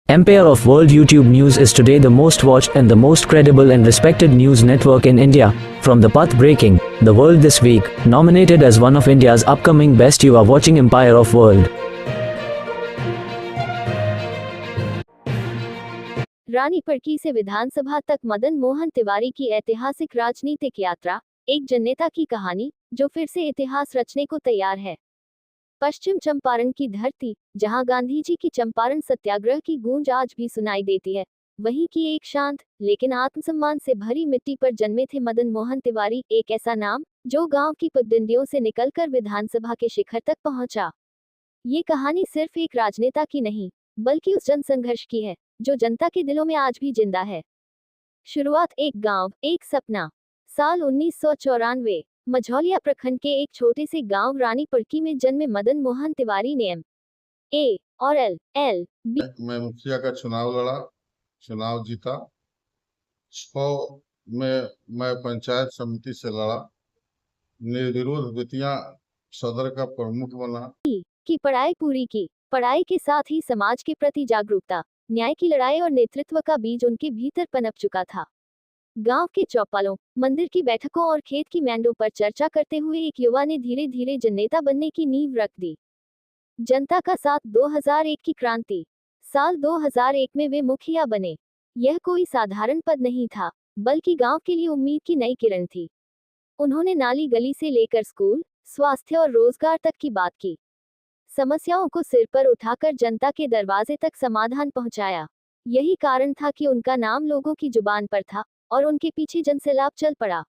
Empire of World YouTube News is today the most watched and the most credible and respected news network in India. From the path breaking, The World This Week, nominated as one of India's upcoming best, you are watching Empire of World. रानी पड़की से विधानसभा तक मदन मोहन तिवारी की ऐतिहासिक राजनीतिक यात्रा, एक जननेता की कहानी जो फिर से इतिहास रचने को तैयार है। पश्चिम चंपारण की धरती, जहां गांधी जी की चंपारण सत्याग्रह की गूंज आज भी सुनाई देती है, वहीं की एक शांत लेकिन आत्मसम्मान से भरी मिट्टी पर जन्मे थे मदन मोहन तिवारी, एक ऐसा नाम जो गांव की पगडंडियों से निकलकर विधानसभा के शिखर तक पहुंचा। ये कहानी सिर्फ एक राजनेता की नहीं, बल्कि उस जनसंघर्ष की है जो जनता के दिलों में आज भी जिंदा है। शुरुआत एक गांव, एक सपना। साल 1994, मझौलिया प्रखंड के एक छोटे से गांव रानी पड़की में जन्मे मदन मोहन तिवारी ने MA और LLB मैं मुखिया का चुनाव लड़ा, चुनाव जीता। 6 में मैं पंचायत समिति से लड़ा, निर्विरोध बेतिया सदर का प्रमुख बना। की पढ़ाई पूरी की। पढ़ाई के साथ ही समाज के प्रति जागरूकता, न्याय की लड़ाई और नेतृत्व का बीज उनके भीतर पनप चुका था। गांव के चौपालों, मंदिर की बैठकों और खेत की मैंडों पर चर्चा करते हुए एक युवा ने धीरे धीरे जननेता बनने की नींव रख दी। जनता का साथ, 2001 की क्रांति। साल 2001 में वे मुखिया बने। यह कोई साधारण पद नहीं था, बल्कि गांव के लिए उम्मीद की नई किरण थी। उन्होंने नाली गली से लेकर स्कूल, स्वास्थ्य और रोजगार तक की बात की। समस्याओं को सिर पर उठाकर जनता के दरवाजे तक समाधान पहुंचाया। यही कारण था कि उनका नाम लोगों की जुबान पर था और उनके पीछे जनसैलाब चल पड़ा।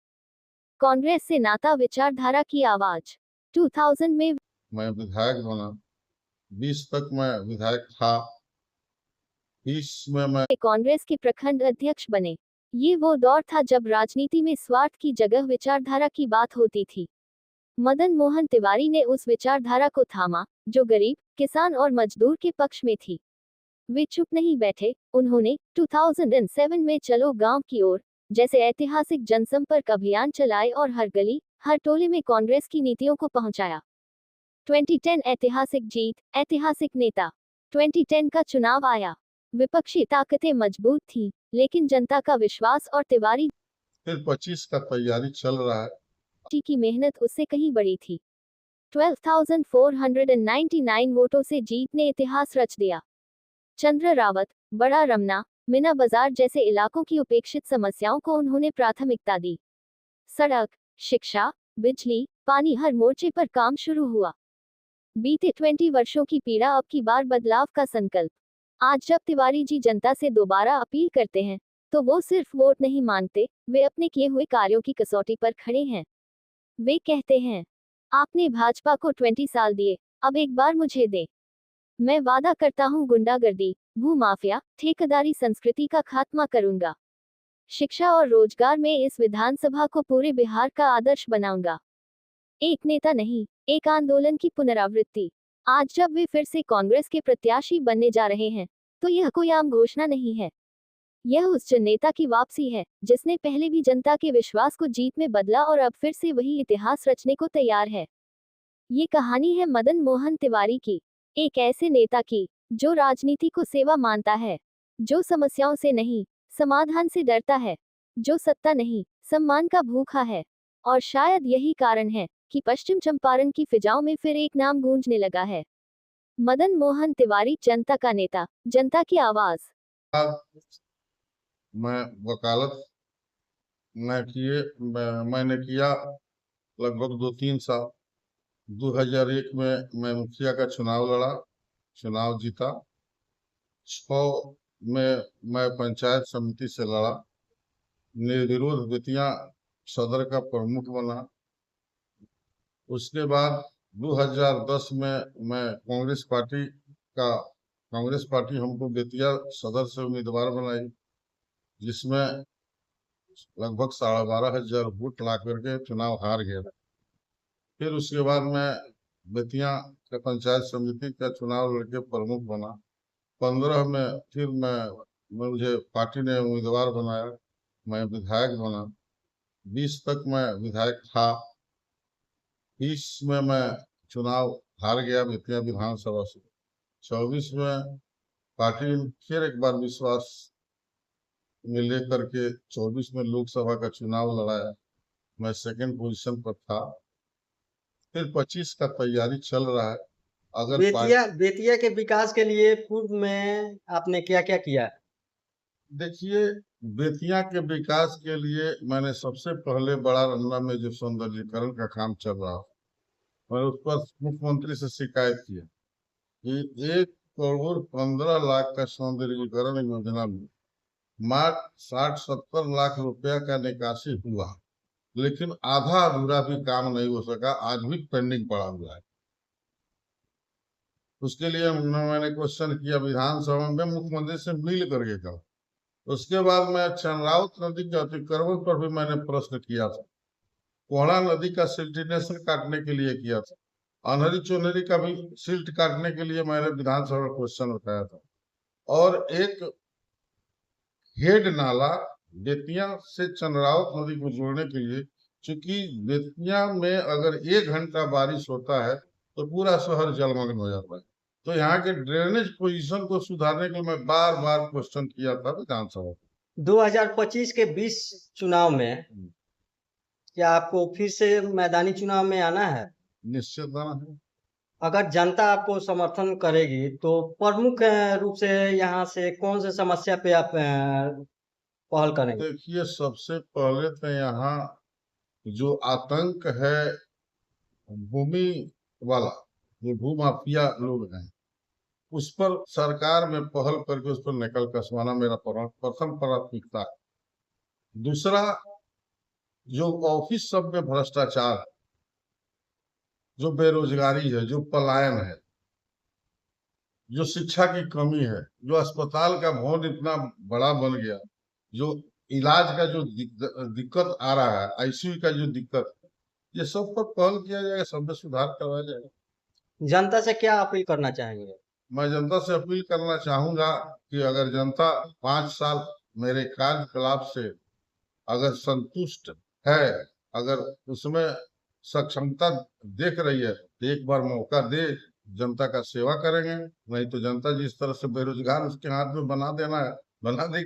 कांग्रेस से नाता, विचारधारा की आवाज। 2000 में मैं विधायक बना, 20 तक मैं विधायक था। 20 में मैं कांग्रेस के प्रखंड अध्यक्ष बने। ये वो दौर था जब राजनीति में स्वार्थ की जगह विचारधारा की बात होती थी। मदन मोहन तिवारी ने उस विचारधारा को थामा जो गरीब, किसान और मजदूर के पक्ष में थी। वे चुप नहीं बैठे, उन्होंने 2007 में चलो गांव की ओर जैसे ऐतिहासिक जनसंपर्क अभियान चलाए और हर गली, हर टोले में कांग्रेस की नीतियों को पहुंचाया। 2010 ऐतिहासिक जीत, ऐतिहासिक नेता। 2010 का चुनाव आया, विपक्षी ताकतें मजबूत थी, लेकिन जनता का विश्वास और तिवारी फिर 25 का तैयारी चल रहा है। की मेहनत उससे कहीं बड़ी थी। 12,499 वोटों से जीत ने इतिहास रच दिया। चंद्र रावत, बड़ा रमना, मीना बाजार जैसे इलाकों की उपेक्षित समस्याओं को उन्होंने प्राथमिकता दी। सड़क, शिक्षा, बिजली, पानी, हर मोर्चे पर काम शुरू हुआ। बीते 20 वर्षों की पीड़ा, अब की बार बदलाव का संकल्प। आज जब तिवारी जी जनता से दोबारा अपील करते हैं, तो वो सिर्फ वोट नहीं मांगते, वे अपने किए हुए कार्यों की कसौटी पर खड़े हैं। वे कहते हैं, आपने भाजपा को 20 साल दिए, अब एक बार मुझे दे। मैं वादा करता हूं, गुंडागर्दी, भूमाफिया, ठेकेदारी संस्कृति का खात्मा करूंगा। शिक्षा और रोजगार में इस विधानसभा को पूरे बिहार का आदर्श बनाऊंगा। एक नेता नहीं, एक आंदोलन की पुनरावृत्ति। आज जब वे फिर से कांग्रेस के प्रत्याशी बनने जा रहे हैं, तो यह कोई आम घोषणा नहीं है। यह उस जननेता की वापसी है जिसने पहले भी जनता के विश्वास को जीत में बदला और अब फिर से वही इतिहास रचने को तैयार है। ये कहानी है मदन मोहन तिवारी की, एक ऐसे नेता की जो राजनीति को सेवा मानता है, जो समस्याओं से नहीं, समाधान से डरता है, जो सत्ता नहीं, सम्मान का भूखा है। और शायद यही कारण है कि पश्चिम चंपारण की फिजाओं में फिर एक नाम गूंजने लगा है। मदन मोहन तिवारी, जनता का नेता, जनता की आवाज। मैं वकालत मैंने किया लगभग 2-3 साल। 2001 में मैं मुखिया का चुनाव लड़ा, चुनाव जीता। 6 में मैं पंचायत समिति से लड़ा, निर्विरोध बेतिया सदर का प्रमुख बना। उसके बाद 2010 में मैं कांग्रेस पार्टी हमको बेतिया सदर से उम्मीदवार बनाई, जिसमें लगभग 12,500 वोट ला करके चुनाव हार गया। फिर उसके बाद मैं बेतिया का पंचायत समिति का चुनाव लड़के प्रमुख बना। 15 में फिर मुझे पार्टी ने उम्मीदवार बनाया, मैं विधायक बना। 20 तक मैं विधायक था। 20 में मैं चुनाव हार गया बेतिया विधानसभा से। 24 में पार्टी ने फिर एक बार विश्वास में लेकर के 24 में लोकसभा का चुनाव लड़ाया। मैं सेकंड पोजीशन पर था। फिर 25 का तैयारी चल रहा है। अगर बेतिया के विकास के लिए पूर्व में आपने क्या क्या किया? देखिए, बेतिया के विकास के लिए मैंने सबसे पहले बड़ा रमना में जो सौंदर्यीकरण का काम चल रहा, मैंने उस पर मुख्यमंत्री से शिकायत की कि 1 करोड़ 15 लाख का सौंदर्यीकरण योजना में मात्र 60-70 लाख रुपया का निकासी हुआ, लेकिन आधा अधूरा भी काम नहीं हो सका, आज भी पेंडिंग पड़ा हुआ है। उसके लिए मैंने क्वेश्चन किया विधानसभा में, मुख्यमंत्री से मिल करके कहा। उसके बाद मैं चंद्रावत नदी के अतिक्रमण पर भी मैंने प्रश्न किया था। कोहड़ा नदी का सिल्टिनेशन काटने के लिए किया था। अनहरी चुनहरी का भी सिल्ट काटने के लिए मैंने विधानसभा में क्वेश्चन उठाया था। और एक हेड नाला बेतिया से चंद्रावत नदी को जोड़ने के लिए, चूंकि बेतिया में अगर 1 घंटा बारिश होता है तो पूरा शहर जलमग्न हो जाता है, तो यहाँ के ड्रेनेज पोजीशन को सुधारने के लिए मैं बार बार क्वेश्चन किया था विधानसभा। 2025 के 20 चुनाव में क्या आपको फिर से मैदानी चुनाव में आना है? निश्चित आना है। अगर जनता आपको समर्थन करेगी तो प्रमुख रूप से यहाँ से कौन से समस्या पे आप पहल करेंगे? देखिए, सबसे पहले तो यहाँ जो आतंक है भूमि वाला, जो भूमाफिया लोग हैं, उस पर सरकार में पहल करके उस पर नकल कसवाना मेरा प्रथम प्राथमिकता है। दूसरा, जो ऑफिस सब में भ्रष्टाचार, जो बेरोजगारी है, जो पलायन है, जो शिक्षा की कमी है, जो अस्पताल का भवन इतना बड़ा बन गया, जो इलाज का जो दिक्कत आ रहा है, आईसीयू का जो दिक्कत, ये सब पर पहल किया जाएगा, सब में सुधार करवाया जाएगा। जनता से क्या अपील करना चाहेंगे? मैं जनता से अपील करना चाहूंगा कि अगर जनता 5 साल मेरे कार्यकलाप से अगर संतुष्ट है, अगर उसमें सक्षमता देख रही है, तो एक बार मौका दे, जनता का सेवा करेंगे। नहीं तो जनता जिस तरह से बेरोजगार उसके हाथ में बना देना है, बना दे।